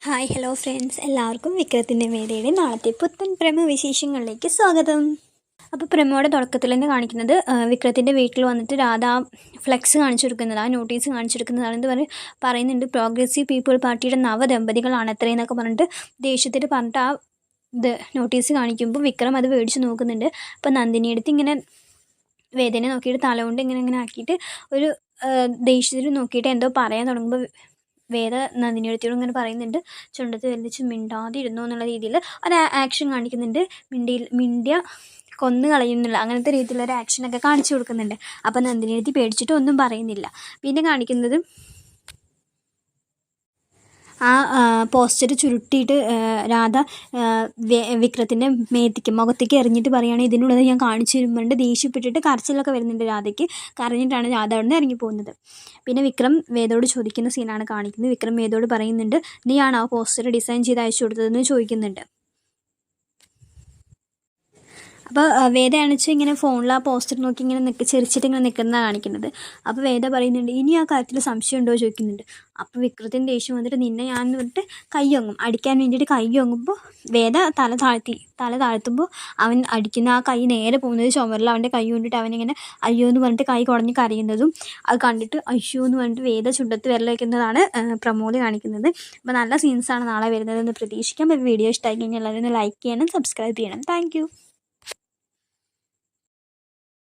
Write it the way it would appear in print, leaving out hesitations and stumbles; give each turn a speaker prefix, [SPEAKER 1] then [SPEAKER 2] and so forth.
[SPEAKER 1] Hi hello friends, എല്ലാവർക്കും വിക്രത്തിൻ്റെ മേധയുടെ നാളത്തെ പുത്തൻ പ്രമോ വിശേഷങ്ങളിലേക്ക് സ്വാഗതം. അപ്പോൾ പ്രമോയുടെ തുടക്കത്തിൽ തന്നെ കാണിക്കുന്നത് വിക്രത്തിൻ്റെ വീട്ടിൽ വന്നിട്ട് രാധ ഫ്ലെക്സ് കാണിച്ചു കൊടുക്കുന്നത്, ആ നോട്ടീസ് കാണിച്ചു കൊടുക്കുന്നതാണെന്ന് പറയുന്നുണ്ട്. പ്രോഗ്രസീവ് പീപ്പിൾ പാർട്ടിയുടെ നവദമ്പതികളാണ് എത്രയെന്നൊക്കെ പറഞ്ഞിട്ട് ദേഷ്യത്തിൽ പറഞ്ഞിട്ട് ആ നോട്ടീസ് കാണിക്കുമ്പോൾ വിക്രം അത് മേടിച്ച് നോക്കുന്നുണ്ട്. അപ്പോൾ നന്ദിനിയെടുത്ത് ഇങ്ങനെ വേദന നോക്കിയിട്ട് തലകൊണ്ട് ഇങ്ങനെ ആക്കിയിട്ട് ഒരു ദേഷ്യത്തിൽ നോക്കിയിട്ട് എന്തോ പറയാൻ തുടങ്ങുമ്പോൾ വേദ നന്ദിനിയെടുത്തിയോട് ഇങ്ങനെ പറയുന്നുണ്ട്, ചുണ്ടത്ത് വലിച്ച് മിണ്ടാതിരുന്നു എന്നുള്ള രീതിയിൽ ഒരു ആക്ഷൻ കാണിക്കുന്നുണ്ട്. മിണ്ടിയ കൊന്നു കളയുന്നില്ല, അങ്ങനത്തെ രീതിയിലൊരു ആക്ഷനൊക്കെ കാണിച്ചു കൊടുക്കുന്നുണ്ട്. അപ്പം നന്ദിനിയെടുത്തി പേടിച്ചിട്ട് ഒന്നും പറയുന്നില്ല. പിന്നെ കാണിക്കുന്നത് ആ പോസ്റ്റർ ചുരുട്ടിയിട്ട് രാധ വിക്രത്തിൻ്റെ മുഖത്തേക്ക് എറിഞ്ഞിട്ട് പറയുകയാണ്, ഇതിനുള്ളത് ഞാൻ കാണിച്ചു തരുമ്പോണ്ട് ദേഷ്യപ്പെട്ടിട്ട് കരച്ചിലൊക്കെ വരുന്നുണ്ട് രാധയ്ക്ക്. കരഞ്ഞിട്ടാണ് രാധ അവിടെ നിന്ന് ഇറങ്ങി പോകുന്നത്. പിന്നെ വിക്രം വേദോട് ചോദിക്കുന്ന സീനാണ് കാണിക്കുന്നത്. വിക്രം വേദോട് പറയുന്നുണ്ട്, നീയാണ് ആ പോസ്റ്റർ ഡിസൈൻ ചെയ്ത് അയച്ചു കൊടുത്തതെന്ന് ചോദിക്കുന്നുണ്ട്. അപ്പോൾ വേദയാണെന്ന് വെച്ചാൽ ഇങ്ങനെ ഫോണിൽ ആ പോസ്റ്റർ നോക്കി ഇങ്ങനെ ചിരിച്ചിട്ട് ഇങ്ങനെ നിൽക്കുന്നതാണ് കാണിക്കുന്നത്. അപ്പോൾ വേദ പറയുന്നുണ്ട്, ഇനി ആ കാര്യത്തിൽ സംശയം ഉണ്ടോ ചോദിക്കുന്നുണ്ട്. അപ്പോൾ വിക്രത്തിന് ദേഷ്യം വന്നിട്ട് നിന്നെ ഞാൻ പറഞ്ഞിട്ട് കൈയൊങ്ങും, അടിക്കാൻ വേണ്ടിയിട്ട് കൈയൊങ്ങുമ്പോൾ വേദ തല താഴ്ത്തുമ്പോൾ അവൻ അടിക്കുന്ന ആ കൈ നേരെ പോകുന്നത് ചുമരിൽ അവൻ്റെ കൈ കൊണ്ടിട്ട് അവനിങ്ങനെ അയ്യോ എന്ന് പറഞ്ഞിട്ട് കൈ കുടഞ്ഞ് കരയുന്നതും അത് കണ്ടിട്ട് അയ്യോ എന്ന് പറഞ്ഞിട്ട് വേദ ചുണ്ടത്ത് വിരൽ വയ്ക്കുന്നതാണ് പ്രമോദ് കാണിക്കുന്നത്. അപ്പോൾ നല്ല സീൻസാണ് നാളെ വരുന്നതെന്ന് പ്രതീക്ഷിക്കാം. അപ്പോൾ വീഡിയോ ഇഷ്ടമായി കഴിഞ്ഞാൽ എല്ലാവരും ഒന്ന് ലൈക്ക് ചെയ്യണം, സബ്സ്ക്രൈബ് ചെയ്യണം. താങ്ക്